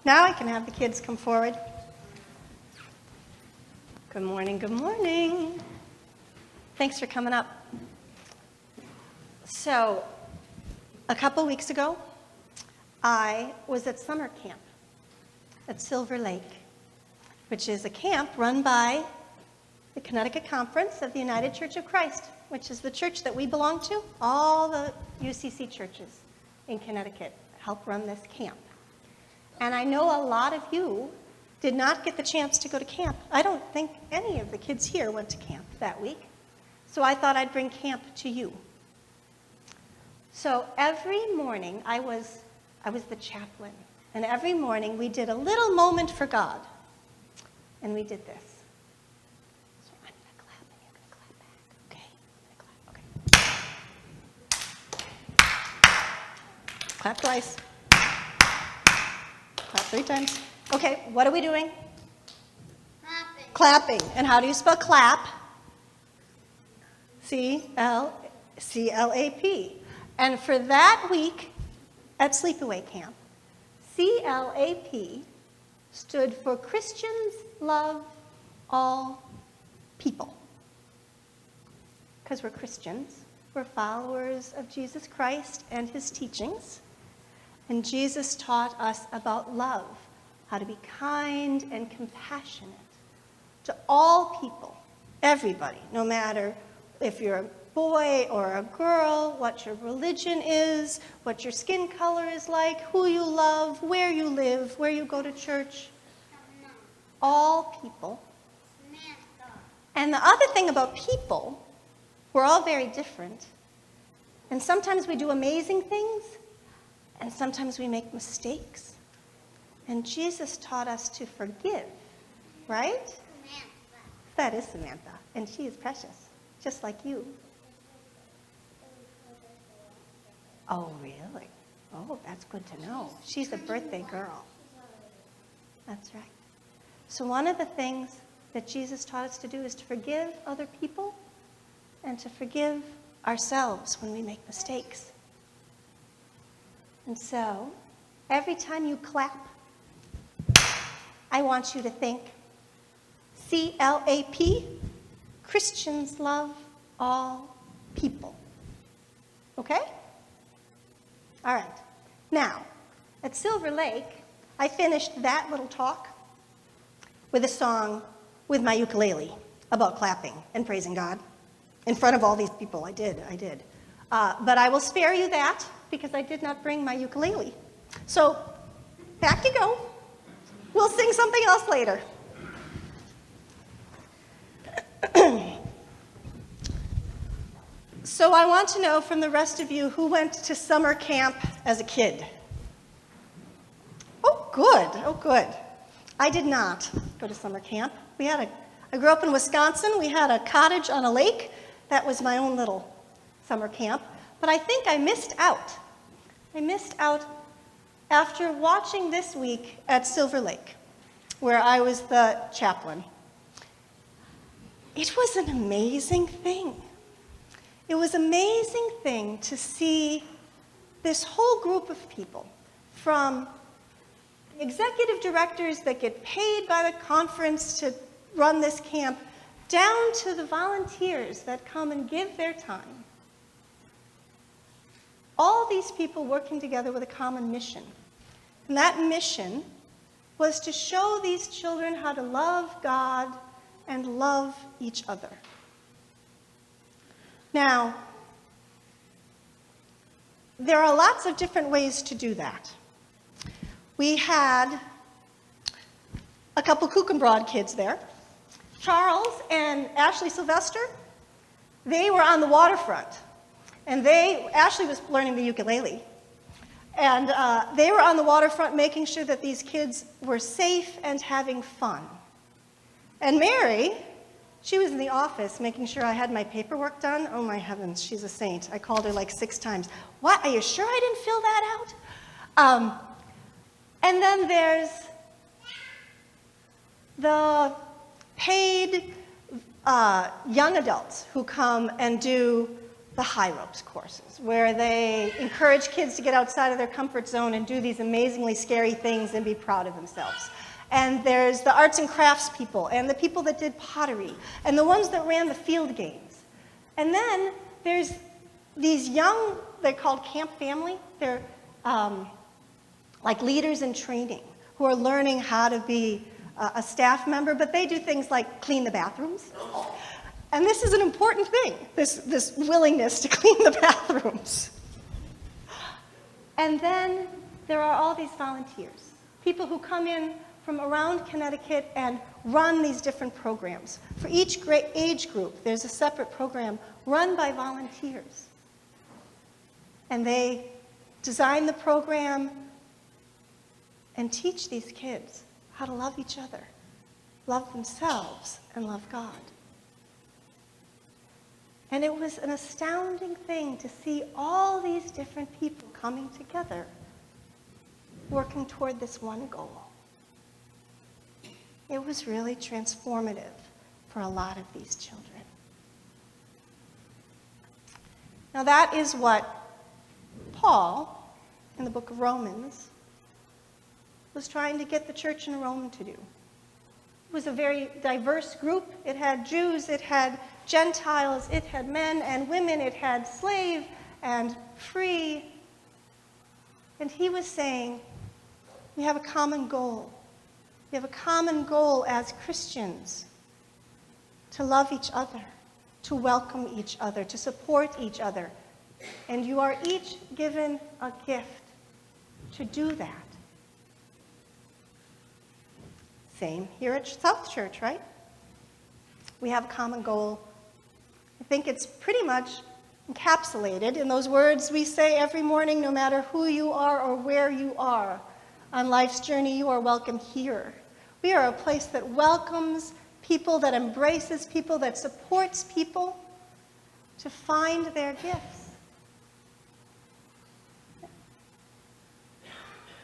Now I can have the kids come forward. Good morning, good morning. Thanks for coming up. So, a couple weeks ago, I was at summer camp at Silver Lake, which is a camp run by the Connecticut Conference of the United Church of Christ, which is the church that we belong to. All the UCC churches in Connecticut help run this camp. And I know a lot of you did not get the chance to go to camp. I don't think any of the kids here went to camp that week. So I thought I'd bring camp to you. So every morning, I was the chaplain. And every morning, we did a little moment for God. And we did this. So I'm going to clap, and you're going to clap back. Okay? Okay. Clap twice. Clap 3 times. Okay, what are we doing? Clapping. Clapping. And how do you spell clap? C-L-A-P. And for that week at Sleepaway Camp, C-L-A-P stood for Christians Love All People. Because we're Christians, we're followers of Jesus Christ and his teachings. And Jesus taught us about love, how to be kind and compassionate to all people, everybody, no matter if you're a boy or a girl, what your religion is, what your skin color is like, who you love, where you live, where you go to church. All people. And the other thing about people, we're all very different. And sometimes we do amazing things, and sometimes we make mistakes. And Jesus taught us to forgive, right? Samantha. That is Samantha, and she is precious, just like you. Oh, really? Oh, that's good to know. She's a birthday girl. That's right. So one of the things that Jesus taught us to do is to forgive other people and to forgive ourselves when we make mistakes. And so, every time you clap, I want you to think, C-L-A-P, Christians love all people. Okay? All right. Now, at Silver Lake, I finished that little talk with a song with my ukulele about clapping and praising God in front of all these people. I did. But I will spare you that because I did not bring my ukulele. So, back you go. We'll sing something else later. So I want to know from the rest of you who went to summer camp as a kid. Oh, good. I did not go to summer camp. I grew up in Wisconsin. We had a cottage on a lake. That was my own little summer camp. But I think I missed out. I missed out after watching this week at Silver Lake, where I was the chaplain. It was an amazing thing. It was an amazing thing to see this whole group of people, from the executive directors that get paid by the conference to run this camp, down to the volunteers that come and give their time. All these people working together with a common mission. And that mission was to show these children how to love God and love each other. Now, there are lots of different ways to do that. We had a couple Kuchenbrod kids there. Charles and Ashley Sylvester, they were on the waterfront. And Ashley was learning the ukulele. And they were on the waterfront making sure that these kids were safe and having fun. And Mary, she was in the office making sure I had my paperwork done. Oh my heavens, she's a saint. I called her like 6 times. What, are you sure I didn't fill that out? And then there's the paid young adults who come and do the high ropes courses, where they encourage kids to get outside of their comfort zone and do these amazingly scary things and be proud of themselves. And there's the arts and crafts people, and the people that did pottery, and the ones that ran the field games. And then there's these young, they're called Camp Family. They're like leaders in training who are learning how to be a staff member, but they do things like clean the bathrooms. And this is an important thing, this willingness to clean the bathrooms. And then there are all these volunteers, people who come in from around Connecticut and run these different programs. For each age group, there's a separate program run by volunteers. And they design the program and teach these kids how to love each other, love themselves, and love God. And it was an astounding thing to see all these different people coming together, working toward this one goal. It was really transformative for a lot of these children. Now that is what Paul, in the book of Romans, was trying to get the church in Rome to do. It was a very diverse group. It had Jews, it had Gentiles, it had men and women, it had slave and free. And he was saying, we have a common goal. We have a common goal as Christians to love each other, to welcome each other, to support each other. And you are each given a gift to do that. Same here at South Church, right? We have a common goal. I think it's pretty much encapsulated in those words we say every morning, no matter who you are or where you are. On life's journey, you are welcome here. We are a place that welcomes people, that embraces people, that supports people to find their gifts.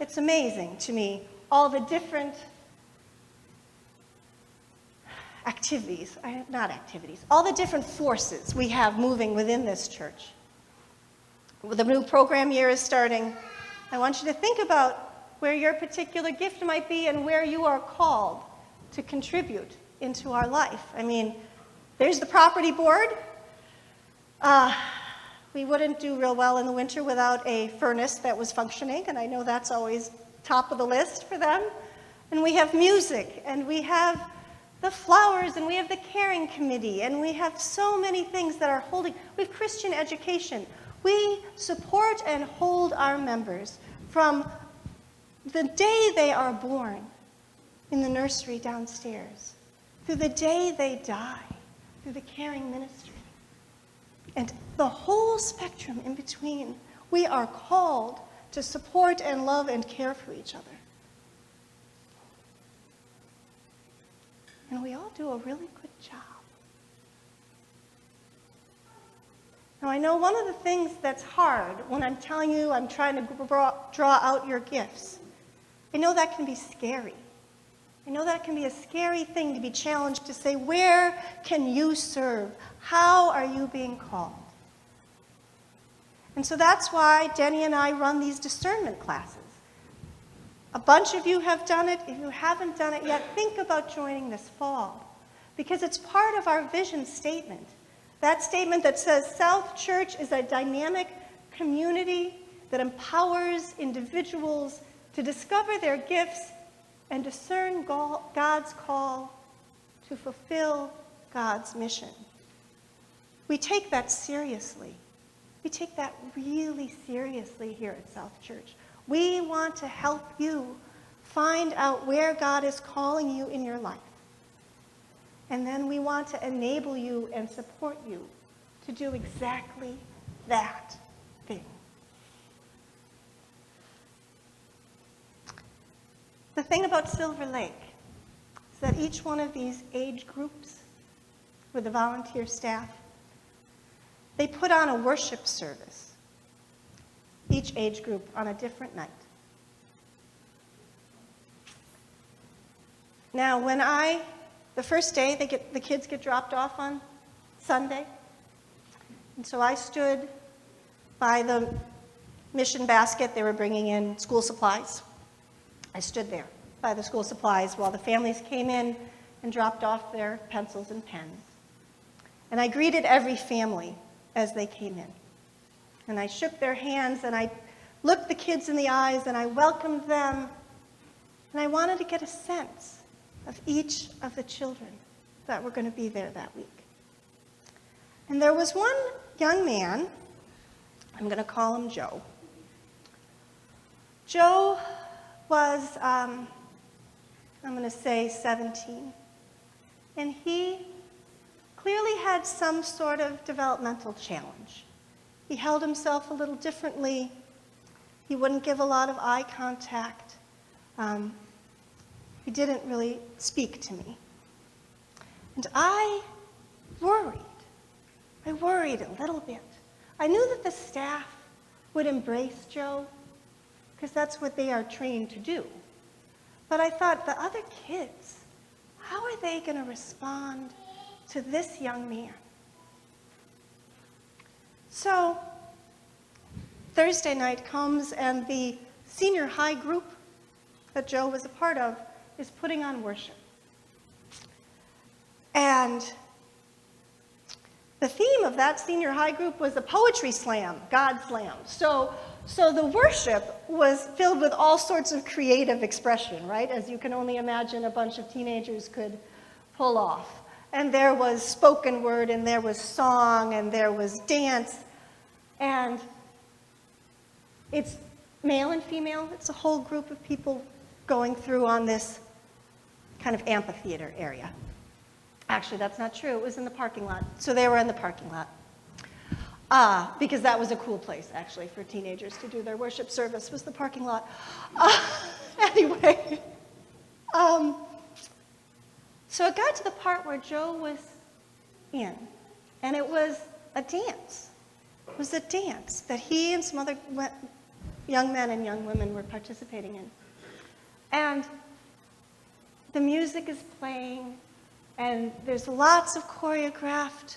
It's amazing to me, all the different all the different forces we have moving within this church. The new program year is starting. I want you to think about where your particular gift might be and where you are called to contribute into our life. I mean, there's the property board. We wouldn't do real well in the winter without a furnace that was functioning, and I know that's always top of the list for them. And we have music, and we have the flowers, and we have the caring committee, and we have so many things that are holding. We have Christian education. We support and hold our members from the day they are born in the nursery downstairs, through the day they die, through the caring ministry, and the whole spectrum in between. We are called to support and love and care for each other. And we all do a really good job. Now, I know one of the things that's hard when I'm telling you I'm trying to draw out your gifts, I know that can be scary. I know that can be a scary thing to be challenged to say, where can you serve? How are you being called? And so that's why Denny and I run these discernment classes. A bunch of you have done it. If you haven't done it yet, think about joining this fall, because it's part of our vision statement. That statement that says South Church is a dynamic community that empowers individuals to discover their gifts and discern God's call to fulfill God's mission. We take that seriously. We take that really seriously here at South Church. We want to help you find out where God is calling you in your life. And then we want to enable you and support you to do exactly that thing. The thing about Silver Lake is that each one of these age groups with the volunteer staff, they put on a worship service, each age group on a different night. Now, the first day the kids get dropped off on Sunday, And so I stood by the mission basket. They were bringing in school supplies. I stood there by the school supplies while the families came in and dropped off their pencils and pens. And I greeted every family as they came in. And I shook their hands, and I looked the kids in the eyes, and I welcomed them. And I wanted to get a sense of each of the children that were going to be there that week. And there was one young man, I'm going to call him Joe. Joe was, I'm going to say 17. And he clearly had some sort of developmental challenge. He held himself a little differently. He wouldn't give a lot of eye contact. He didn't really speak to me. And I worried. I worried a little bit. I knew that the staff would embrace Joe, because that's what they are trained to do. But I thought, the other kids, how are they going to respond to this young man? So Thursday night comes, and the senior high group that Joe was a part of is putting on worship. And the theme of that senior high group was a poetry slam, God slam. So the worship was filled with all sorts of creative expression, right? As you can only imagine a bunch of teenagers could pull off. And there was spoken word, and there was song, and there was dance. And it's male and female. It's a whole group of people going through on this kind of amphitheater area. Actually, that's not true. It was in the parking lot. So they were in the parking lot. Because that was a cool place, actually, for teenagers to do their worship service, was the parking lot. Anyway. So it got to the part where Joe was in, and it was a dance. It was a dance that he and some other young men and young women were participating in. And the music is playing, and there's lots of choreographed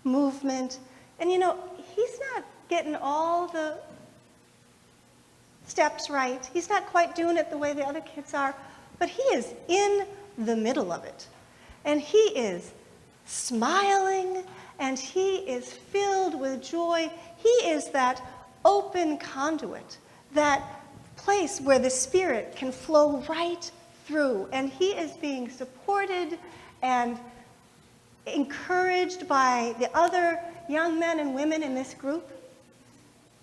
movement. And you know, he's not getting all the steps right. He's not quite doing it the way the other kids are, but he is in the middle of it. And he is smiling, and he is filled with joy. He is that open conduit, that place where the Spirit can flow right through. And he is being supported and encouraged by the other young men and women in this group.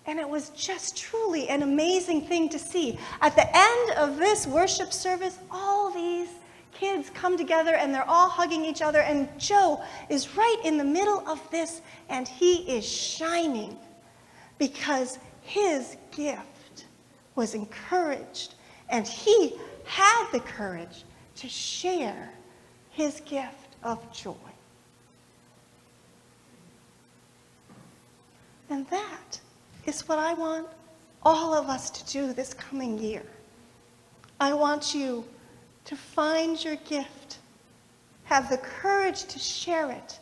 And it was just truly an amazing thing to see. At the end of this worship service, all these kids come together, and they're all hugging each other, and Joe is right in the middle of this, and he is shining because his gift was encouraged, and he had the courage to share his gift of joy. And that is what I want all of us to do this coming year. I want you to find your gift, have the courage to share it,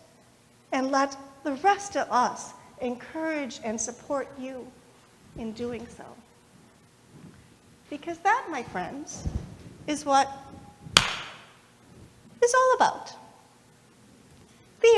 and let the rest of us encourage and support you in doing so. Because that, my friends, is what it's all about.